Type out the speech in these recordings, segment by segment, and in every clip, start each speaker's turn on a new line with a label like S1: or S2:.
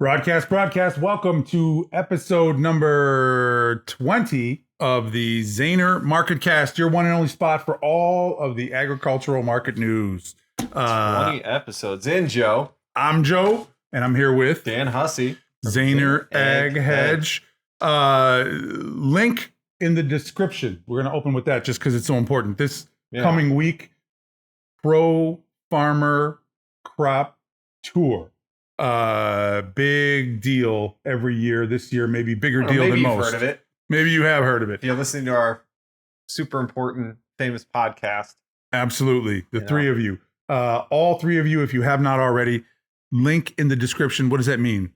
S1: Broadcast. Welcome to episode number 20 of the Zaner MarketCast, your one and only spot for all of the agricultural market news.
S2: 20 episodes in, Joe.
S1: I'm Joe, and I'm here with
S2: Dan Hussey.
S1: Zaner Ag Hedge. Link in the description. We're going to open with that just because it's so important. This coming week, Pro Farmer Crop Tour. Big deal every year. This year, maybe bigger deal than most. Maybe you've
S2: heard of it.
S1: Maybe you have heard of it.
S2: If you're listening to our super important, famous podcast.
S1: Absolutely. The three of you. All three of you, if you have not already, link in the description. What does that mean?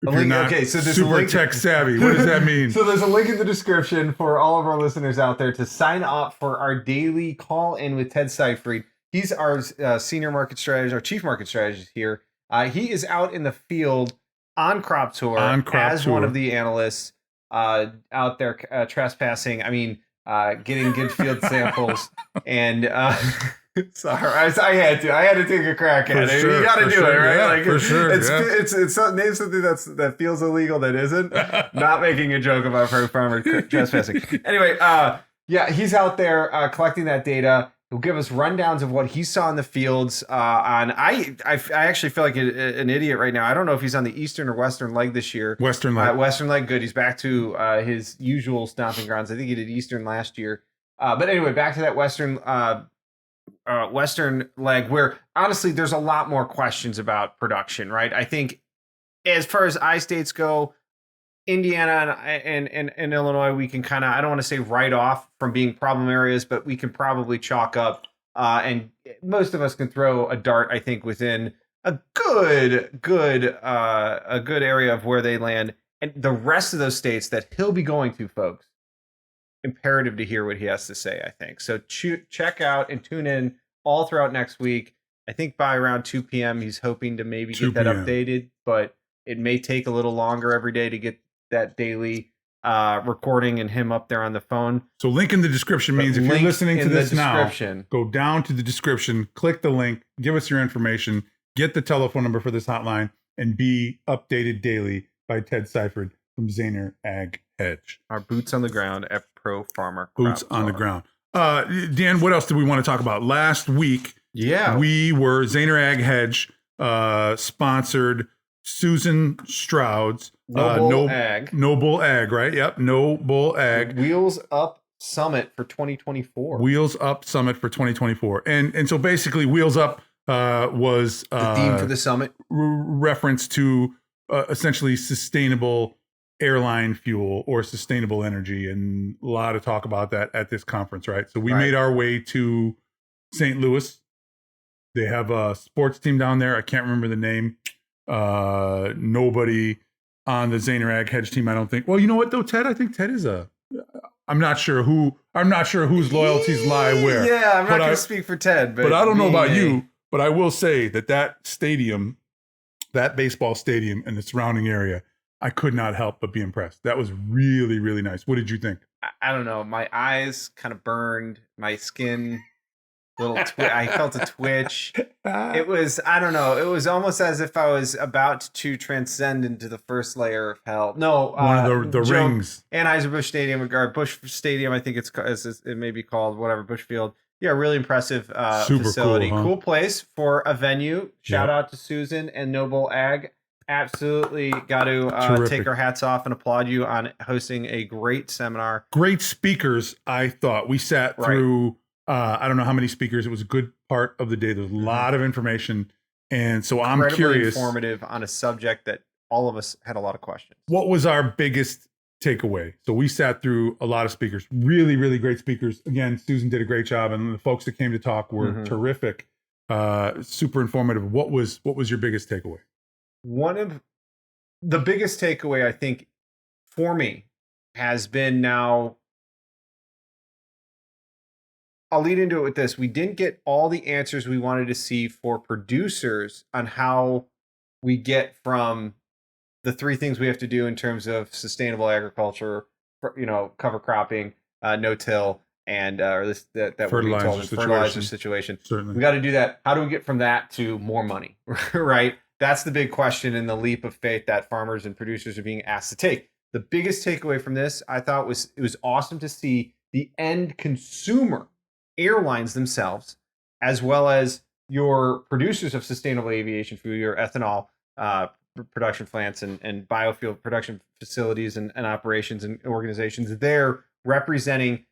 S1: If you're not
S2: so there's
S1: super tech savvy, what does that mean?
S2: So there's a link in the description for all of our listeners out there to sign up for our daily call-in with Ted Seifried. He's our senior market strategist, our chief market strategist here. He is out in the field on crop tour as one of the analysts out there trespassing. I mean, getting good field samples. And sorry, I had to take a crack at it. You got to do it, right?
S1: Yeah, like, for sure.
S2: It's name something that feels illegal that isn't. Not making a joke about pro farmer trespassing. Anyway, he's out there collecting that data. He'll give us rundowns of what he saw in the fields. I actually feel like an idiot right now. I don't know if he's on the eastern or western leg this year.
S1: Western leg.
S2: Western leg, good. He's back to his usual stomping grounds. I think he did eastern last year. But anyway, back to that western leg where, honestly, there's a lot more questions about production, right? I think as far as I-states go, Indiana and Illinois, we can kind of, I don't want to say write off from being problem areas, but we can probably chalk up and most of us can throw a dart, I think, within a good area of where they land. And the rest of those states that he'll be going to, folks, imperative to hear what he has to say, I think. So check out and tune in all throughout next week. I think by around 2 p.m. he's hoping to maybe get that updated, but it may take a little longer every day to get that daily recording and him up there on the phone.
S1: So link in the description means if you're listening to this now, go down to the description, click the link, give us your information, get the telephone number for this hotline, and be updated daily by Ted Seifried from Zaner Ag Hedge.
S2: Our boots on the ground at Pro Farmer.
S1: Boots on the ground. Dan, what else do we want to talk about? Last week, we were Zaner Ag Hedge sponsored Susan Stroud's
S2: Noble Ag,
S1: right? Yep, Noble Ag.
S2: Wheels Up Summit for 2024.
S1: Wheels Up Summit for 2024. And so basically Wheels Up was
S2: the theme for the summit.
S1: Reference to essentially sustainable airline fuel or sustainable energy, and a lot of talk about that at this conference, right? So we made our way to St. Louis. They have a sports team down there. I can't remember the name. Nobody on the Zaner Ag Hedge team, I don't think. Well, you know what though, Ted? I think Ted is I'm not sure whose loyalties lie where.
S2: Yeah, I'm not going to speak for Ted,
S1: but I don't know about you, but I will say that stadium, that baseball stadium and the surrounding area, I could not help but be impressed. That was really, really nice. What did you think?
S2: I don't know. My eyes kind of burned, my skin I felt a twitch. It was, I don't know. It was almost as if I was about to transcend into the first layer of hell. No,
S1: one of the rings.
S2: Anheuser-Busch Stadium, or Busch Stadium, I think it may be called, whatever, Busch Field. Yeah, really impressive facility. Cool place for a venue. Shout out to Susan and Noble Ag. Absolutely got to take our hats off and applaud you on hosting a great seminar.
S1: Great speakers, I thought. We sat through... I don't know how many speakers. It was a good part of the day. There's a lot of information. And so I'm curious.
S2: Informative on a subject that all of us had a lot of questions.
S1: What was our biggest takeaway? So we sat through a lot of speakers, really, really great speakers. Again, Susan did a great job. And the folks that came to talk were terrific, super informative. What was your biggest takeaway?
S2: One of the biggest takeaway, I think, for me has been now, I'll lead into it with this. We didn't get all the answers we wanted to see for producers on how we get from the three things we have to do in terms of sustainable agriculture, cover cropping, no-till, and fertilizer situation.
S1: Certainly.
S2: We got to do that. How do we get from that to more money, right? that's the big question and the leap of faith that farmers and producers are being asked to take. The biggest takeaway from this, I thought, was it was awesome to see the end consumer, airlines themselves, as well as your producers of sustainable aviation fuel, your ethanol production plants and biofuel production facilities and operations and organizations, they're representing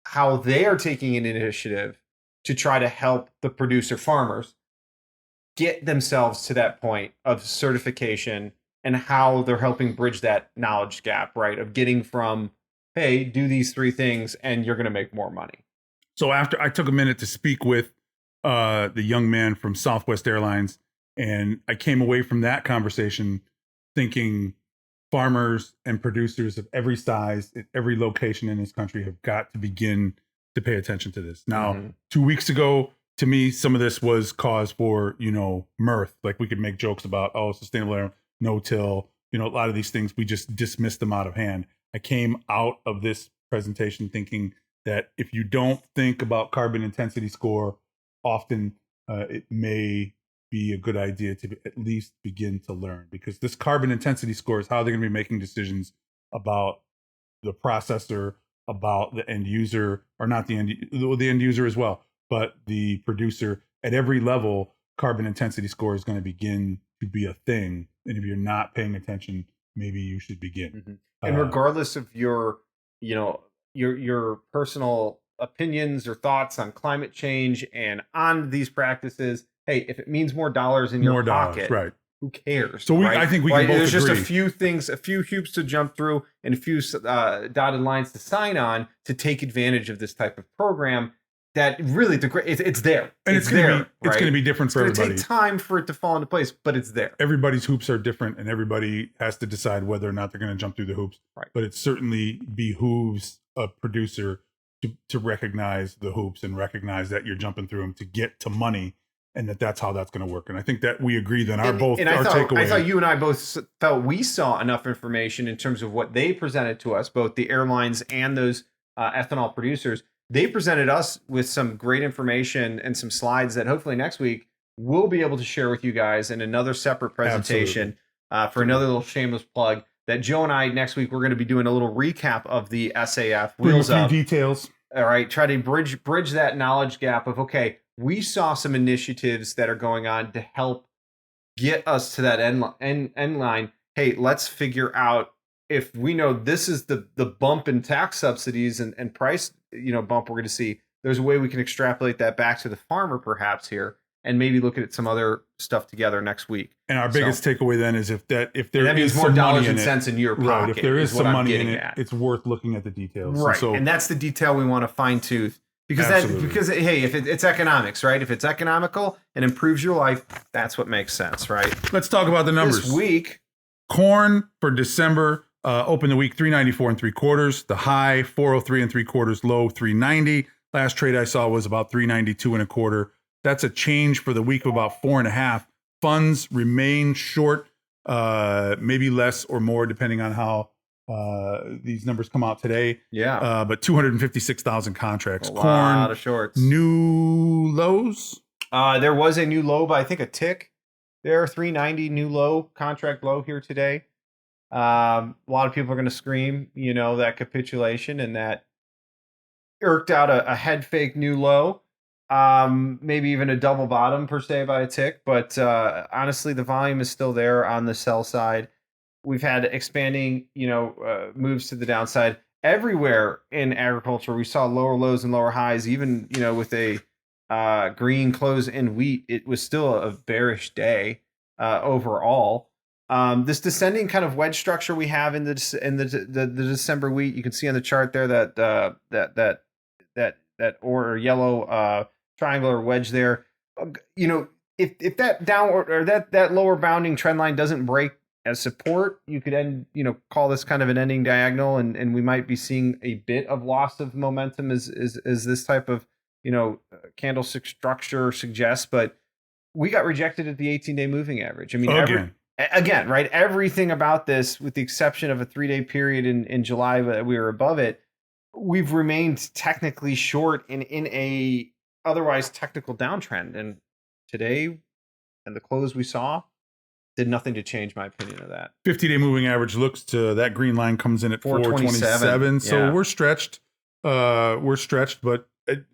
S2: how they are taking an initiative to try to help the producer farmers get themselves to that point of certification and how they're helping bridge that knowledge gap, right? Of getting from, hey, do these 3 things and you're going to make more money.
S1: So after I took a minute to speak with the young man from Southwest Airlines, and I came away from that conversation thinking farmers and producers of every size at every location in this country have got to begin to pay attention to this. Now, 2 weeks ago, to me, some of this was cause for, mirth. Like we could make jokes about, sustainable air, no-till, a lot of these things, we just dismissed them out of hand. I came out of this presentation thinking that if you don't think about carbon intensity score often, it may be a good idea to at least begin to learn, because this carbon intensity score is how they're going to be making decisions about the processor, about the end user, or not the end user as well, but the producer. At every level, carbon intensity score is going to begin to be a thing. And if you're not paying attention, maybe you should begin.
S2: And regardless of your personal opinions or thoughts on climate change and on these practices, hey, if it means more dollars in your pocket,
S1: right?
S2: Who cares?
S1: So I think we can both
S2: There's
S1: agree.
S2: just a few things, a few hoops to jump through, and a few dotted lines to sign on to take advantage of this type of program. That really, it's there,
S1: and it's going to be different for everybody.
S2: It's going to take time for it to fall into place, but it's there.
S1: Everybody's hoops are different, and everybody has to decide whether or not they're going to jump through the hoops.
S2: Right.
S1: But it certainly behooves a producer to recognize the hoops and recognize that you're jumping through them to get to money, and that's how that's going to work. And I think that we agree then our takeaway.
S2: I thought you and I both felt we saw enough information in terms of what they presented to us, both the airlines and those ethanol producers. They presented us with some great information and some slides that hopefully next week we'll be able to share with you guys in another separate presentation for another little shameless plug that Joe and I next week, we're going to be doing a little recap of the SAF Wheels Up
S1: details.
S2: All right. Try to bridge that knowledge gap of, okay, we saw some initiatives that are going on to help get us to that end line. Hey, let's figure out if we know this is the bump in tax subsidies and price, bump we're going to see, there's a way we can extrapolate that back to the farmer perhaps here and maybe look at some other stuff together next week.
S1: And our biggest takeaway then is if there
S2: means
S1: is
S2: more
S1: some
S2: dollars
S1: money
S2: and
S1: in
S2: cents in your pocket.
S1: Right. If there is some money in it,
S2: at.
S1: It's worth looking at the details.
S2: Right. And that's the detail we want to fine tooth because hey, if it's economics, right? If it's economical and improves your life, that's what makes sense, right?
S1: Let's talk about the numbers.
S2: This week,
S1: corn for December opened the week 394 3/4. The high 403 3/4. Low 390. Last trade I saw was about 392 1/4. That's a change for the week of about 4.5. Funds remain short, maybe less or more depending on how these numbers come out today.
S2: Yeah.
S1: But 256,000 contracts.
S2: A lot of shorts.
S1: New lows.
S2: There was a new low, but I think a tick. There are 390 new low, contract low here today. A lot of people are going to scream, that capitulation and that irked out a head fake new low. Maybe even a double bottom per se by a tick, but honestly, the volume is still there on the sell side. We've had expanding, moves to the downside everywhere in agriculture. We saw lower lows and lower highs, even with a green close in wheat. It was still a bearish day overall. This descending kind of wedge structure we have in the December wheat, you can see on the chart there that or yellow triangular wedge there. If that downward or that lower bounding trend line doesn't break as support, you could call this kind of an ending diagonal, and we might be seeing a bit of loss of momentum as this type of candlestick structure suggests. But we got rejected at the 18-day moving average. I mean, again, right? Everything about this, with the exception of a 3-day period in July, we were above it. We've remained technically short in a otherwise technical downtrend. And today, and the close we saw, Did nothing to change my opinion of that.
S1: 50-day moving average looks to that green line comes in at 427. So
S2: yeah.
S1: we're stretched. But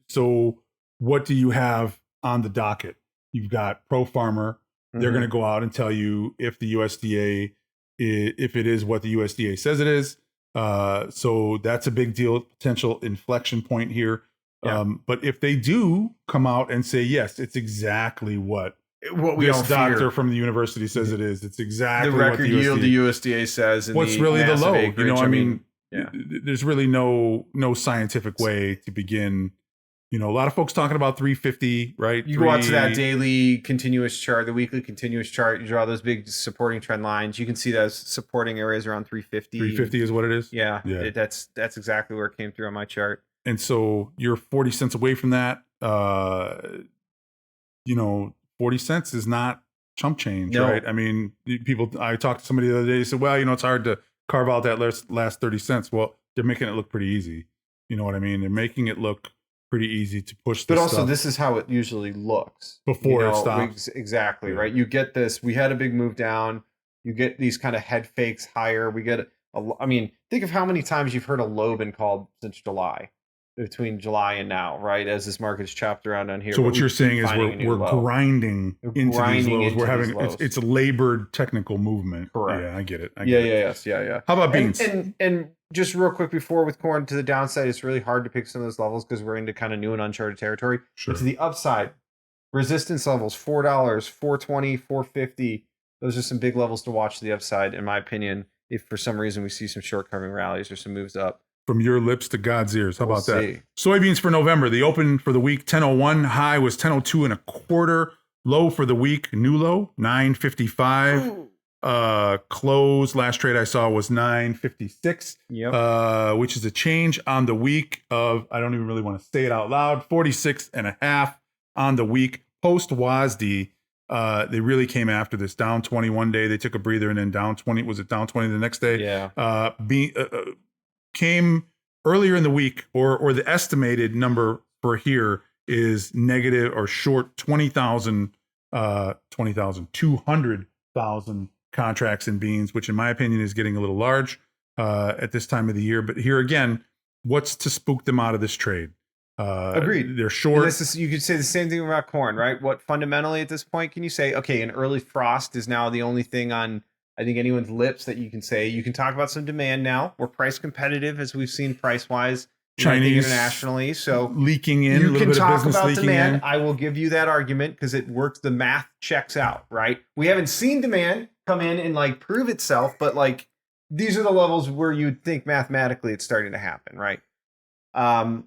S1: so what do you have on the docket? You've got Pro Farmer. They're going to go out and tell you if the USDA, if it is what the USDA says it is. So that's a big deal, potential inflection point here.
S2: Yeah.
S1: But if they do come out and say, yes, it's exactly what
S2: we
S1: this
S2: all
S1: doctor
S2: fear.
S1: from the university says it is. It's exactly
S2: The record
S1: what
S2: yield the USDA says. And
S1: what's really the low?
S2: acreage,
S1: I mean,
S2: yeah.
S1: There's really no scientific way to begin. A lot of folks talking about 350, right?
S2: You go out to that daily continuous chart, the weekly continuous chart. You draw those big supporting trend lines. You can see those supporting areas around 350.
S1: 350 is what it is.
S2: Yeah. That's exactly where it came through on my chart.
S1: And so you're 40 cents away from that. 40 cents is not chump change, right? I mean, I talked to somebody the other day, they said, well, it's hard to carve out that last 30 cents. Well, they're making it look pretty easy. You know what I mean? They're making it look pretty easy to push this. But also,
S2: this is how it usually looks
S1: before it stops.
S2: Exactly, right? You get this. We had a big move down. You get these kind of head fakes higher. We get think of how many times you've heard a low been called since July. Between July and now, right? As this market's chopped around on here.
S1: So what you're saying is we're grinding into these lows. We're having it's a labored technical movement.
S2: Correct.
S1: Yeah, I get it.
S2: Yeah.
S1: How about beans?
S2: And just real quick before with corn to the downside, it's really hard to pick some of those levels because we're into kind of new and uncharted territory.
S1: Sure.
S2: But to the upside, resistance levels, $4, $4.20, $4.50. Those are some big levels to watch to the upside, in my opinion. If for some reason we see some short covering rallies or some moves up.
S1: From your lips to God's ears. How about that? Soybeans for November. The open for the week, 10.01. High was 10.02 and a quarter. Low for the week, new low, 9.55. Close, last trade I saw was 9.56.
S2: Yep.
S1: Which is a change on the week of, I don't even really want to say it out loud, 46 and a half on the week. Post WASD, they really came after this. Down 20 one day. They took a breather and then down 20. Was it down 20 the next day?
S2: Yeah.
S1: Came earlier in the week, or the estimated number for here is negative or short 200,000 contracts in beans, which in my opinion is getting a little large at this time of the year. But here again, what's to spook them out of this trade?
S2: Agreed.
S1: They're short.
S2: You could say the same thing about corn, right? What fundamentally at this point can you say? Okay, an early frost is now the only thing on I think anyone's lips that you can say. You can talk about some demand now. We're price competitive as we've seen price wise
S1: Chinese
S2: internationally. So
S1: leaking in,
S2: you
S1: a little
S2: can
S1: bit
S2: talk
S1: of business
S2: about
S1: leaking
S2: demand.
S1: in.
S2: I will give you that argument because it works. The math checks out, right? We haven't seen demand come in and prove itself, but these are the levels where you'd think mathematically it's starting to happen, right? I'm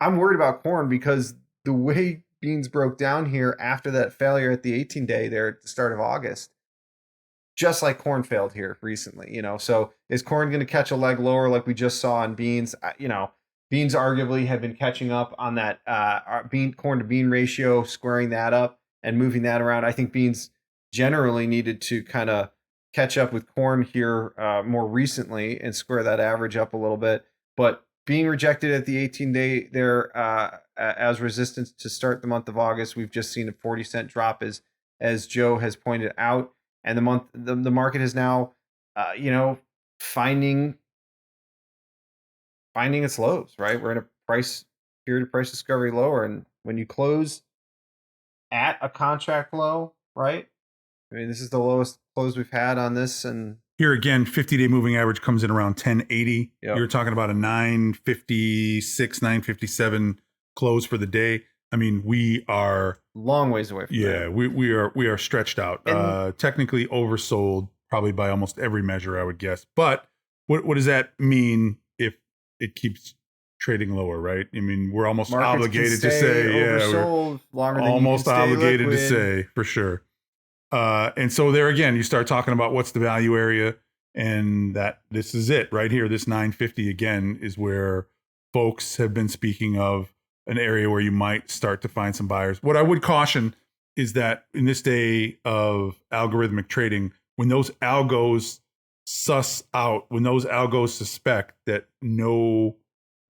S2: worried about corn because the way beans broke down here after that failure at the 18-day there at the start of August, just like corn failed here recently, So is corn going to catch a leg lower like we just saw on beans? Beans arguably have been catching up on that corn to bean ratio, squaring that up and moving that around. I think beans generally needed to kind of catch up with corn here more recently and square that average up a little bit. But being rejected at the 18-day there as resistance to start the month of August, we've just seen a 40-cent drop as Joe has pointed out. And the market is now, finding its lows, right? We're in a period of price discovery lower. And when you close at a contract low, right? I mean, this is the lowest close we've had on this. And
S1: here again, 50-day moving average comes in around 1080.
S2: Yep.
S1: You're talking about a 956, 957 close for the day. I mean, we are
S2: long ways away from that.
S1: we are stretched out. Technically oversold probably by almost every measure, I would guess. But what does that mean if it keeps trading lower, right? I mean, we're almost obligated to say,
S2: oversold longer than
S1: almost obligated
S2: liquid.
S1: to say for sure. And so there again, you start talking about what's the value area, and that this is it right here. This 950 again is where folks have been speaking of an area where you might start to find some buyers. What I would caution is that in this day of algorithmic trading, when those algos when those algos suspect that no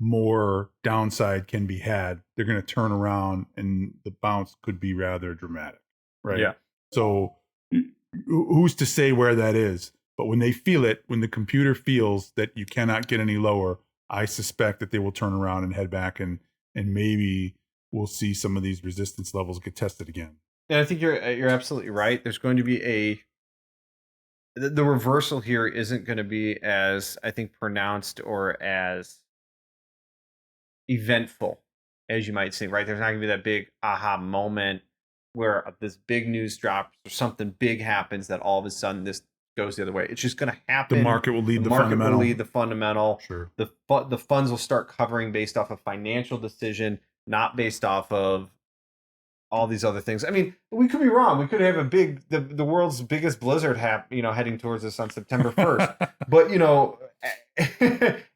S1: more downside can be had, they're going to turn around and the bounce could be rather dramatic, right?
S2: Yeah.
S1: So, who's to say where that is? But when they feel it, when the computer feels that you cannot get any lower, I suspect that they will turn around and head back, and maybe we'll see some of these resistance levels get tested again.
S2: And I think you're absolutely right. There's going to be the reversal here isn't going to be as, I think, pronounced or as eventful as you might think, right? There's not going to be that big aha moment where this big news drops or something big happens that all of a sudden this goes the other way. It's just going to happen.
S1: The market will lead the
S2: market
S1: fundamental.
S2: will lead the fundamental.
S1: Sure.
S2: The funds will start covering based off of financial decision, not based off of all these other things. I mean, we could be wrong. We could have the world's biggest blizzard heading towards us on September 1st. But,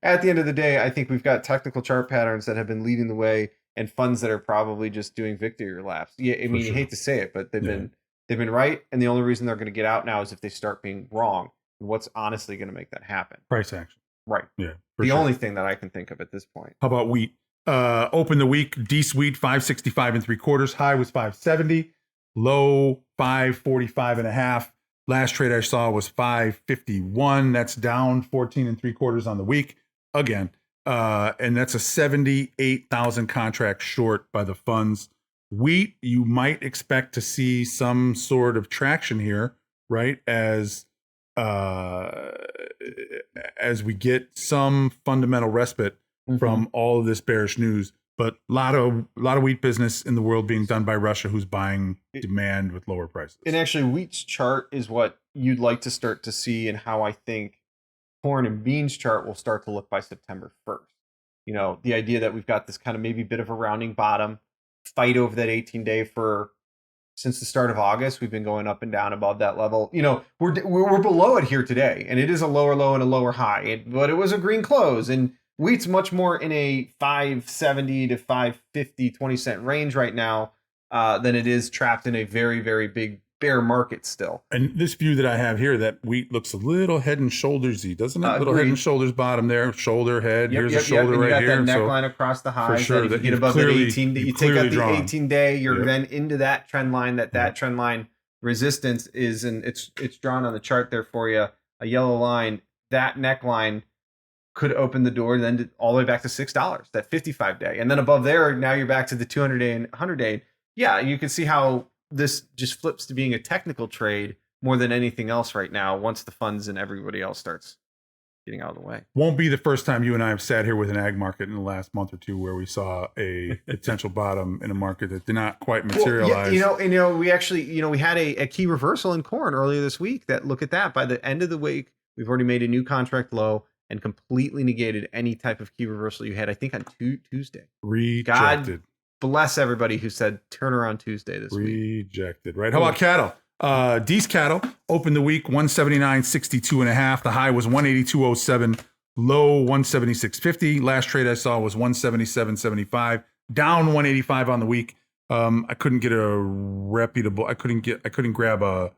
S2: at the end of the day, I think we've got technical chart patterns that have been leading the way and funds that are probably just doing victory laps. Yeah, I mean, you hate to say it, but they've been right, and the only reason they're going to get out now is if they start being wrong. And what's honestly going to make that happen?
S1: Price action.
S2: Right.
S1: Yeah.
S2: The only thing that I can think of at this point.
S1: How about wheat? Open the week, D-Sweet 565 and 3/4. High was 570. Low 545 and a half. Last trade I saw was 551. That's down 14 and 3/4 on the week again. And that's a 78,000 contract short by the funds. Wheat, you might expect to see some sort of traction here, right? As we get some fundamental respite from all of this bearish news, but a lot of wheat business in the world being done by Russia, who's buying demand with lower prices.
S2: And actually, wheat's chart is what you'd like to start to see, and how I think corn and beans chart will start to look by September 1st. The idea that we've got this kind of maybe bit of a rounding bottom fight over that 18-day since the start of August. We've been going up and down above that level. We're below it here today, and it is a lower low and a lower high, but it was a green close. And wheat's much more in a 570 to 550 20-cent range right now than it is trapped in a very, very big bear market still.
S1: And this view that I have here, that wheat looks a little head and shoulders-y, doesn't it? Little head and shoulders bottom there, shoulder, head. Here's a shoulder
S2: and
S1: right
S2: you got
S1: here.
S2: that neckline across the highs.
S1: For sure.
S2: If you get above that 18, you take out the 18-day, you're then into that trend line. That trend line resistance is, and it's drawn on the chart there for you, a yellow line. That neckline could open the door then all the way back to $6, that 55-day. And then above there, now you're back to the 200-day and 100-day. Yeah, you can see how this just flips to being a technical trade more than anything else right now once the funds and everybody else starts getting out of the way.
S1: Won't be the first time you and I have sat here with an ag market in the last month or two where we saw a potential bottom in a market that did not quite materialize.
S2: Well, we actually, we had a key reversal in corn earlier this week. Look at that. By the end of the week, we've already made a new contract low and completely negated any type of key reversal you had, I think, on Tuesday.
S1: Rejected.
S2: God bless everybody who said turn around Tuesday this week.
S1: Rejected, right? How about cattle? D's cattle opened the week 179.62 and a half. The high was 182.07, low 176.50. Last trade I saw was 177.75, down 185 on the week. I couldn't get I couldn't grab a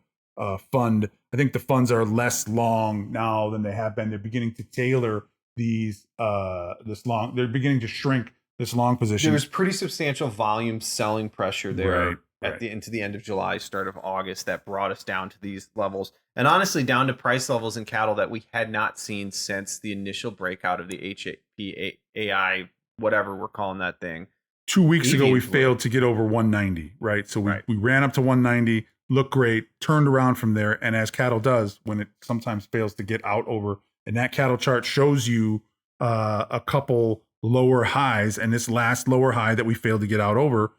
S1: fund. I think the funds are less long now than they have been. They're beginning to tailor these they're beginning to shrink this long position.
S2: There was pretty substantial volume selling pressure there into the end of July, start of August, that brought us down to these levels. And honestly, down to price levels in cattle that we had not seen since the initial breakout of the HAPAI, whatever we're calling that thing.
S1: 2 weeks ago, we failed to get over 190, right? So we ran up to 190, looked great, turned around from there. And as cattle does, when it sometimes fails to get out over, and that cattle chart shows you a couple lower highs, and this last lower high that we failed to get out over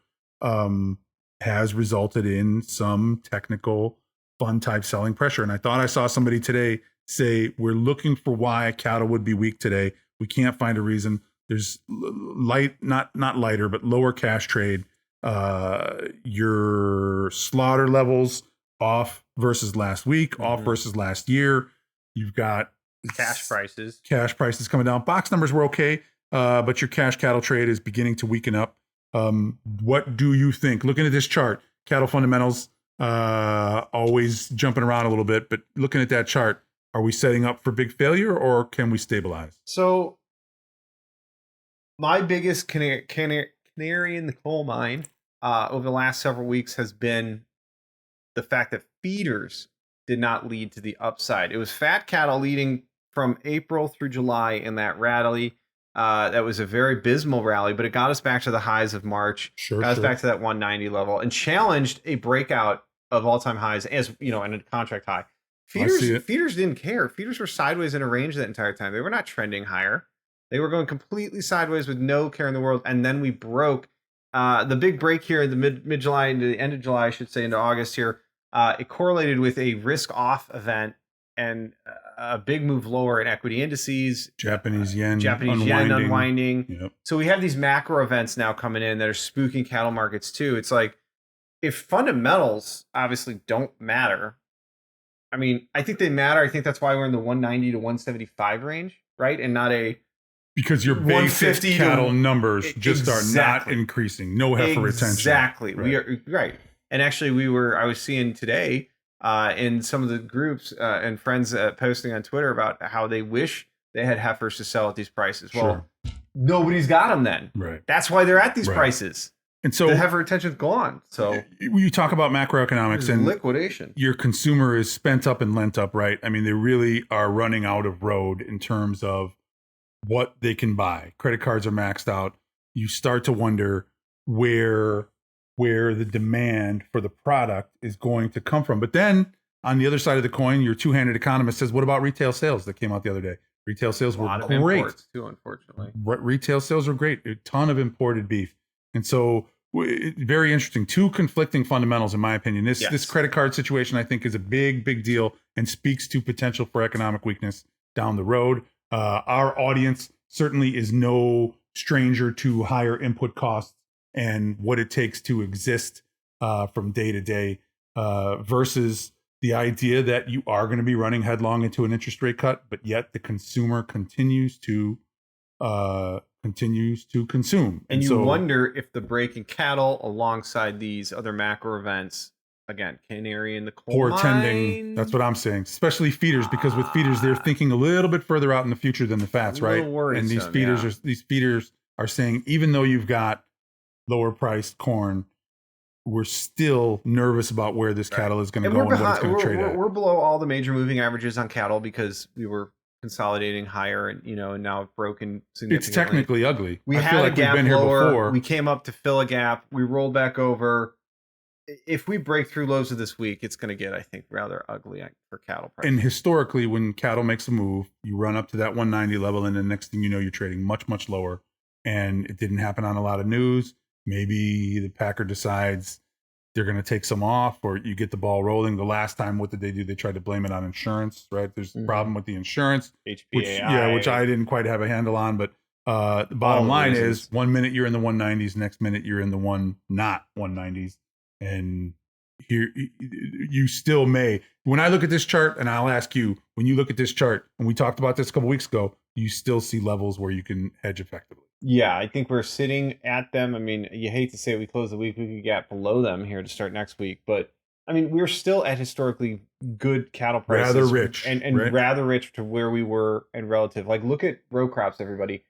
S1: has resulted in some technical fund type selling pressure. And I thought I saw somebody today say, we're looking for why cattle would be weak today. We can't find a reason. There's not lighter, but lower cash trade. Your slaughter levels off versus last week, off versus last year. You've got
S2: cash prices
S1: coming down. Box numbers were okay, but your cash cattle trade is beginning to weaken up. What do you think? Looking at this chart, cattle fundamentals always jumping around a little bit, but looking at that chart, are we setting up for big failure, or can we stabilize?
S2: So my biggest canary in the coal mine over the last several weeks has been the fact that feeders did not lead to the upside. It was fat cattle leading from April through July in that rally. That was a very abysmal rally, but it got us back to the highs of March, got us back to that 190 level, and challenged a breakout of all-time highs, as you know, and a contract high. Feeders didn't care. Feeders were sideways in a range that entire time. They were not trending higher. They were going completely sideways with no care in the world. And then we broke the big break here in the mid-July into the end of July, I should say, into August here. It correlated with a risk-off event and a big move lower in equity indices.
S1: Japanese yen
S2: unwinding.
S1: Yep.
S2: So we have these macro events now coming in that are spooking cattle markets too. It's like, if fundamentals obviously don't matter, I mean, I think they matter. I think that's why we're in the 190 to 175 range, right? And not
S1: because your basic cattle numbers just are not increasing. No heifer retention.
S2: Exactly. Right. We are right. And actually, I was seeing today in some of the groups and friends posting on Twitter about how they wish they had heifers to sell at these prices. Well, nobody's got them then.
S1: Right.
S2: That's why they're at these prices.
S1: And so
S2: the heifer retention's gone. So
S1: you talk about macroeconomics and
S2: liquidation.
S1: Your consumer is spent up and lent up, right? I mean, they really are running out of road in terms of what they can buy. Credit cards are maxed out. You start to wonder where the demand for the product is going to come from. But then on the other side of the coin, your two-handed economist says, what about retail sales that came out the other day? Retail sales were great.
S2: Imports too, unfortunately.
S1: Retail sales are great. A ton of imported beef. And so very interesting. Two conflicting fundamentals, in my opinion. This credit card situation, I think, is a big deal and speaks to potential for economic weakness down the road. Our audience certainly is no stranger to higher input costs and what it takes to exist from day to day versus the idea that you are going to be running headlong into an interest rate cut, but yet the consumer continues to consume.
S2: And you wonder if the break in cattle alongside these other macro events, again, canary in the coal mine.
S1: Portending, that's what I'm saying, especially feeders, because with feeders, they're thinking a little bit further out in the future than the fats, right? And these feeders are saying, even though you've got lower priced corn, we're still nervous about where this cattle is going to go and what it's going to trade at.
S2: We're below all the major moving averages on cattle because we were consolidating higher and and now it's broken significantly.
S1: It's technically ugly.
S2: We had a gap lower. We came up to fill a gap. We rolled back over. If we break through lows of this week, it's going to get, I think, rather ugly for cattle prices.
S1: And historically, when cattle makes a move, you run up to that 190 level, and the next thing you know, you're trading much lower. And it didn't happen on a lot of news. Maybe the packer decides they're going to take some off, or you get the ball rolling. The last time, what did they do? They tried to blame it on insurance, right? There's a problem with the insurance, which I didn't quite have a handle on. But the bottom line is, 1 minute you're in the 190s, next minute you're in the 190s, and here you still may. When I look at this chart, and I'll ask you, when you look at this chart, and we talked about this a couple weeks ago, you still see levels where you can hedge effectively.
S2: Yeah, I think we're sitting at them. I mean, you hate to say we close the week, we could get below them here to start next week. But, I mean, we're still at historically good cattle prices.
S1: Rather rich.
S2: And right? Rather rich to where we were in relative. Like, look at row crops, everybody.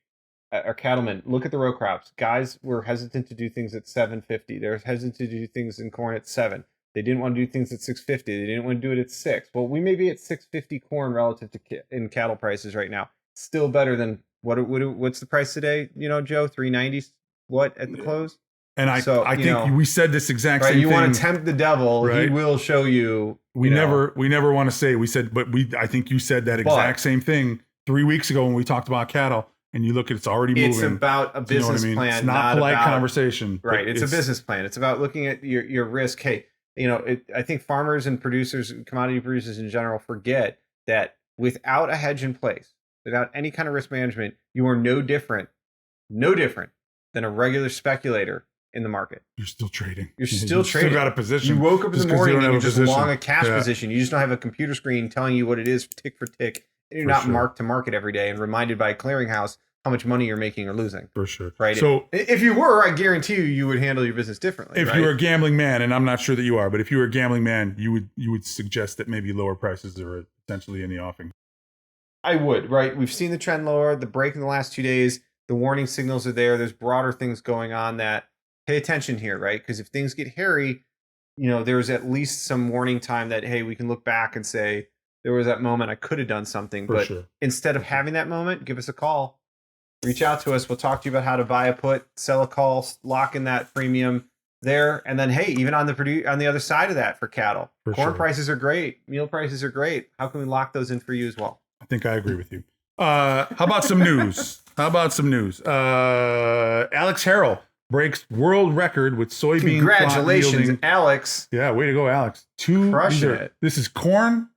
S2: Our cattlemen, look at the row crops. Guys were hesitant to do things at $7.50. They're hesitant to do things in corn at $7. They didn't want to do things at $6.50. They didn't want to do it at $6. Well, we may be at $6.50 corn relative to in cattle prices right now. Still better than what's the price today? Joe, $3.90. What at the close?
S1: And I think we said this exact same thing.
S2: You want to tempt the devil, right? He will show you.
S1: We never want to say we said, but I think you said that exact same thing 3 weeks ago when we talked about cattle. And you look at it's already moving.
S2: It's about a business plan.
S1: It's not polite conversation.
S2: Right. It's a business plan. It's about looking at your risk. Hey, I think farmers and producers, commodity producers in general, forget that without a hedge in place, without any kind of risk management, you are no different than a regular speculator in the market.
S1: You're still trading.
S2: You're still trading.
S1: Still got a position.
S2: You woke up in the morning and you're just long a cash position. You just don't have a computer screen telling you what it is tick for tick. And you're not marked to market every day and reminded by a clearinghouse how much money you're making or losing.
S1: For sure.
S2: Right. So if you were, I guarantee you would handle your business differently.
S1: If you were a gambling man, and I'm not sure that you are, but if you were a gambling man, you would suggest that maybe lower prices are potentially in the offing.
S2: I would, right? We've seen the trend lower, the break in the last 2 days, the warning signals are there. There's broader things going on that pay attention here, right? Because if things get hairy, there was at least some warning time that, hey, we can look back and say there was that moment I could have done something.
S1: For
S2: but
S1: sure.
S2: instead of having that moment, give us a call. Reach out to us. We'll talk to you about how to buy a put, sell a call, lock in that premium there. And then, hey, even on the other side of that for cattle, corn prices are great. Meal prices are great. How can we lock those in for you as well?
S1: I think I agree with you. How about some news? Alex Harrell breaks world record with soybean.
S2: Congratulations, Alex.
S1: Yeah, way to go, Alex.
S2: Crushing it.
S1: This is corn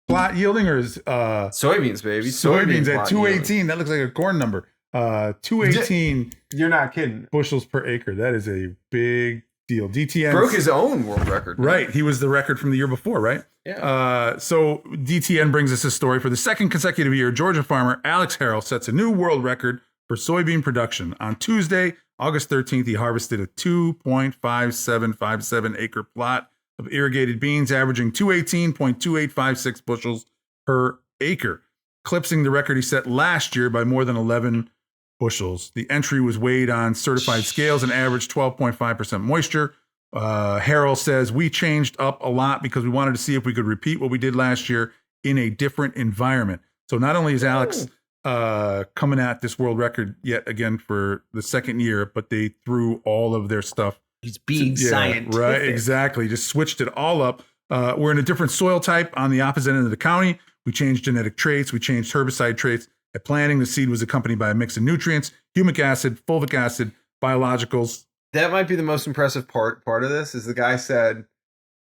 S1: plot yielding, or is
S2: soybeans, baby.
S1: Soybeans at 218. That looks like a corn number. 218.
S2: You're not kidding.
S1: Bushels per acre. That is a big deal. DTN
S2: broke his own world record.
S1: Right. He was the record from the year before, right?
S2: Yeah.
S1: So DTN brings us a story. For the second consecutive year, Georgia farmer Alex Harrell sets a new world record for soybean production. On Tuesday, August 13th, he harvested a 2.5757 acre plot of irrigated beans, averaging 218.2856 bushels per acre, eclipsing the record he set last year by more than 11 bushels. The entry was weighed on certified scales and averaged 12.5% moisture. Harrell says, we changed up a lot because we wanted to see if we could repeat what we did last year in a different environment. So not only is Alex coming at this world record yet again for the second year, but they threw all of their stuff.
S2: He's being scientific.
S1: Right, exactly. Just switched it all up. We're in a different soil type on the opposite end of the county. We changed genetic traits. We changed herbicide traits. At planting, the seed was accompanied by a mix of nutrients, humic acid, fulvic acid, biologicals.
S2: That might be the most impressive part of this is the guy said,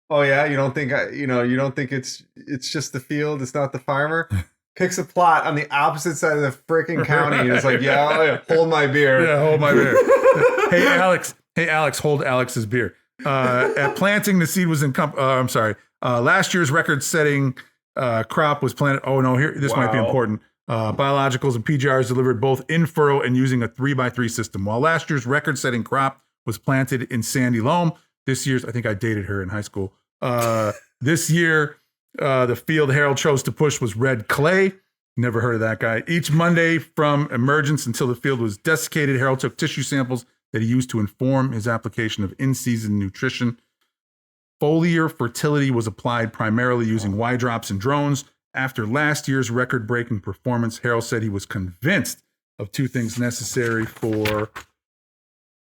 S2: "Oh yeah, you don't think it's just the field, it's not the farmer." Picks a plot on the opposite side of the freaking county and it's like, yeah, hold my beer.
S1: Yeah, hold my beer. Hey Alex, hold Alex's beer. At planting, the seed was last year's record-setting crop was planted. Oh no, this might be important. Biologicals and PGRs delivered both in furrow and using a 3x3 system. While last year's record-setting crop was planted in sandy loam, this year's, I think I dated her in high school. This year, the field Harrell chose to push was red clay. Never heard of that guy. Each Monday from emergence until the field was desiccated, Harrell took tissue samples that he used to inform his application of in-season nutrition. Foliar fertility was applied primarily using Y drops and drones. After last year's record-breaking performance, Harrell said he was convinced of two things necessary for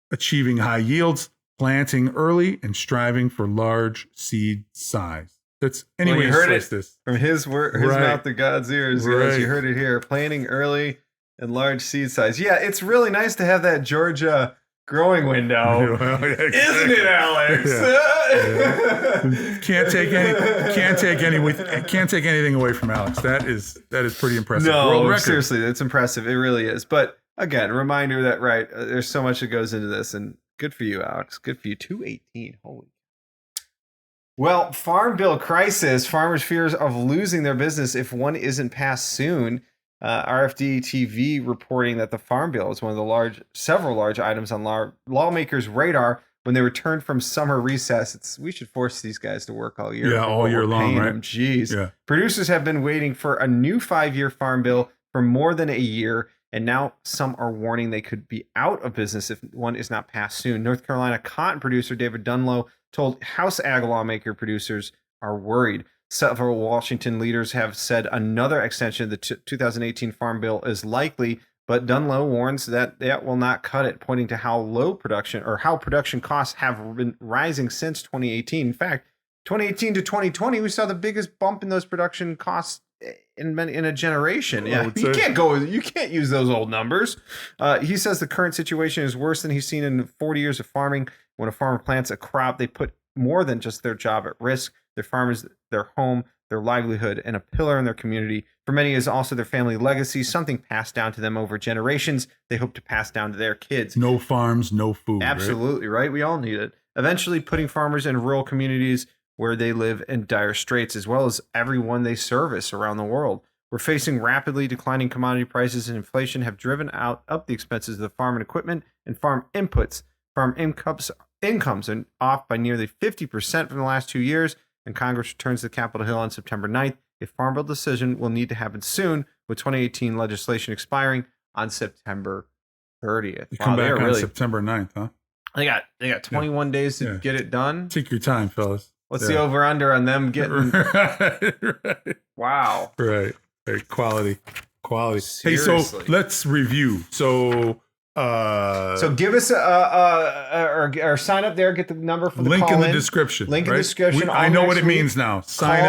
S1: achieving high yields: planting early and striving for large seed size. That's anyway.
S2: You heard it from his mouth to God's ears. Right. You heard it here. Planting early and large seed size. Yeah, it's really nice to have that Georgia growing window, isn't it, Alex?
S1: Yeah. Can't take anything away from Alex. That is pretty impressive.
S2: No, seriously, it's impressive. It really is. But again, a reminder that there's so much that goes into this, and good for you, Alex. Good for you. 218. Holy. Well, Farm Bill crisis. Farmers' fears of losing their business if one isn't passed soon. RFD TV reporting that the Farm Bill is one of the several large items on lawmakers' radar when they return from summer recess. We should force these guys to work all year.
S1: Yeah, all year long, right?
S2: Jeez.
S1: Yeah.
S2: Producers have been waiting for a new 5-year Farm Bill for more than a year, and now some are warning they could be out of business if one is not passed soon. North Carolina cotton producer David Dunlow told House Ag lawmaker producers are worried. Several Washington leaders have said another extension of the 2018 Farm Bill is likely, but Dunlow warns that will not cut it, pointing to how production costs have been rising since 2018. In fact, 2018 to 2020, we saw the biggest bump in those production costs in a generation. Yeah, you can't use those old numbers. He says the current situation is worse than he's seen in 40 years of farming. When a farmer plants a crop, they put more than just their job at risk. Their farm is their home, their livelihood, and a pillar in their community. For many, it is also their family legacy, something passed down to them over generations they hope to pass down to their kids.
S1: No farms, no food.
S2: Absolutely, right? We all need it. Eventually putting farmers in rural communities where they live in dire straits, as well as everyone they service around the world. We're facing rapidly declining commodity prices, and inflation have driven up the expenses of the farm and equipment and farm inputs. Farm incomes are off by nearly 50% from the last 2 years, and Congress returns to Capitol Hill on September 9th. A Farm Bill decision will need to happen soon, with 2018 legislation expiring on September 30th.
S1: You come back on September 9th, huh?
S2: They got 21 days to get it done.
S1: Take your time, fellas.
S2: What's the over under on them getting?
S1: right.
S2: Wow.
S1: Right. Quality.
S2: Seriously.
S1: Hey, so let's review. So
S2: give us or sign up there. Get the number for the
S1: link
S2: call
S1: in the description.
S2: Link in the description.
S1: I know what it means now. Sign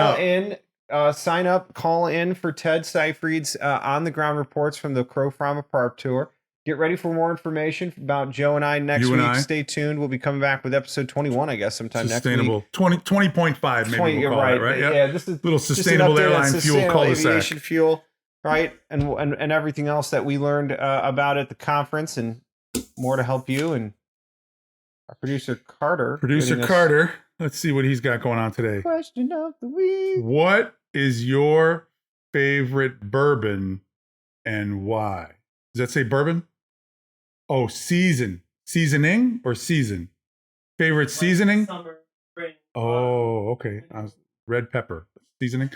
S1: up.
S2: Call in for Ted Seyfried's on the ground reports from the Crow Farmer Park Tour. Get ready for more information about Joe and I next week. Stay tuned. We'll be coming back with episode 21, I guess, sometime next week.
S1: 20.5, maybe we'll call it, right? Yep.
S2: Yeah, this is
S1: little sustainable airline fuel cul-de-sac.
S2: Aviation fuel, right? And everything else that we learned about at the conference, and more to help you. And our producer Carter. Let's see what he's got going on today.
S3: Question of the week.
S1: What is your favorite bourbon and why? Does that say bourbon? Oh, seasoning or season? Favorite seasoning?
S3: Summer, spring.
S1: Oh, okay. Red pepper seasoning.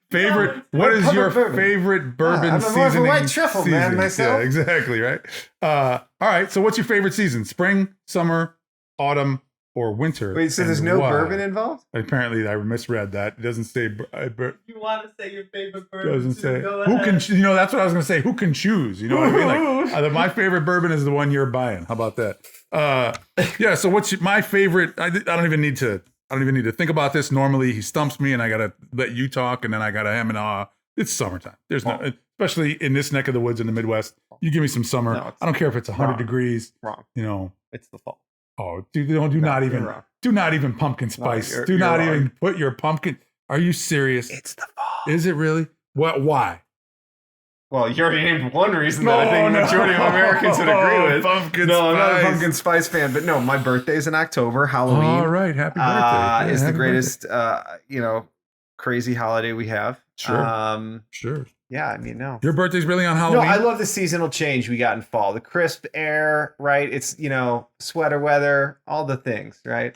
S1: Favorite. What is your favorite bourbon seasoning?
S2: I'm a white truffle man myself.
S1: Yeah, exactly right. All right. So, what's your favorite season? Spring, summer, autumn, or winter?
S2: Wait, so there's no bourbon involved?
S1: Apparently, I misread that. It doesn't say.
S3: You want to say your favorite bourbon?
S1: Doesn't say. Who can? That's what I was going to say. Who can choose? You know what I mean? Like, my favorite bourbon is the one you're buying. How about that? Yeah. So, what's my favorite? I don't even need to think about this. Normally, he stumps me, and I gotta let you talk, and then I gotta hem and ah. It's summertime. There's no, especially in this neck of the woods in the Midwest. You give me some summer. No, I don't care if it's 100 degrees.
S2: Wrong.
S1: It's
S2: the fall.
S1: Oh, dude, do not even pumpkin spice.
S2: No,
S1: do not
S2: wrong.
S1: even put your pumpkin. Are you serious?
S2: It's the fall.
S1: Is it really? What? Why?
S2: Well, you already named one reason that I think the majority of Americans would agree with.
S1: Pumpkin
S2: spice.
S1: I'm
S2: not a pumpkin spice fan, but no, my birthday's in October. Halloween.
S1: All right, happy birthday!
S2: Is the greatest, crazy holiday we have.
S1: Sure. Sure.
S2: Yeah, I mean, no.
S1: Your birthday's really on Halloween?
S2: No, I love the seasonal change we got in fall. The crisp air, right? It's, sweater weather, all the things, right?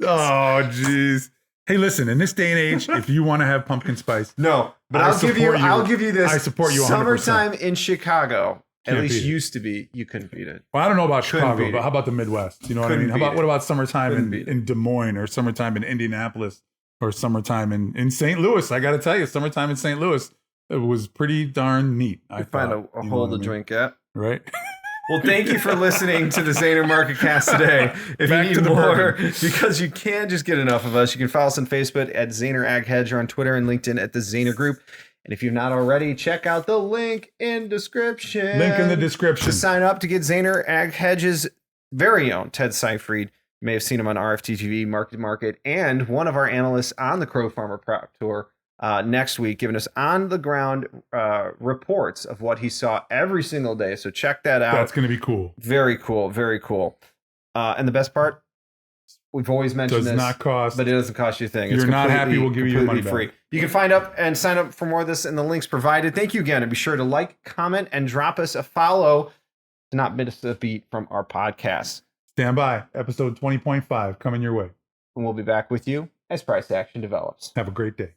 S1: Oh, jeez. Hey, listen, in this day and age, if you want to have pumpkin spice.
S2: No, but I'll give you this.
S1: I support you 100%.
S2: Summertime in Chicago, at least used to be, you couldn't beat it.
S1: Well, I don't know about Chicago, but how about the Midwest? You know what I mean? What about summertime in Des Moines or summertime in Indianapolis? Or summertime in St. Louis. I got to tell you, summertime in St. Louis, it was pretty darn neat. I
S2: find a hole to drink at.
S1: Right.
S2: Well, thank you for listening to the Zaner MarketCast today. If you need more, because you can't just get enough of us, you can follow us on Facebook at Zaner Ag Hedge, or on Twitter and LinkedIn at the Zaner Group. And if you've not already, check out the link in description.
S1: Link in the description.
S2: To sign up to get Zaner Ag Hedge's very own Ted Seyfried. You may have seen him on RFT TV, Market, and one of our analysts on the Crow Farmer Prep Tour next week, giving us on-the-ground reports of what he saw every single day. So check that out.
S1: That's going to be cool.
S2: Very cool. Very cool. And the best part, we've always mentioned this.
S1: Does not cost.
S2: But it doesn't cost you a thing.
S1: If you're not happy, we'll give you your money
S2: free.
S1: back.
S2: You can find up and sign up for more of this in the links provided. Thank you again. And be sure to like, comment, and drop us a follow to not miss a beat from our podcast.
S1: Stand by. Episode 20.5 coming your way.
S2: And we'll be back with you as price action develops.
S1: Have a great day.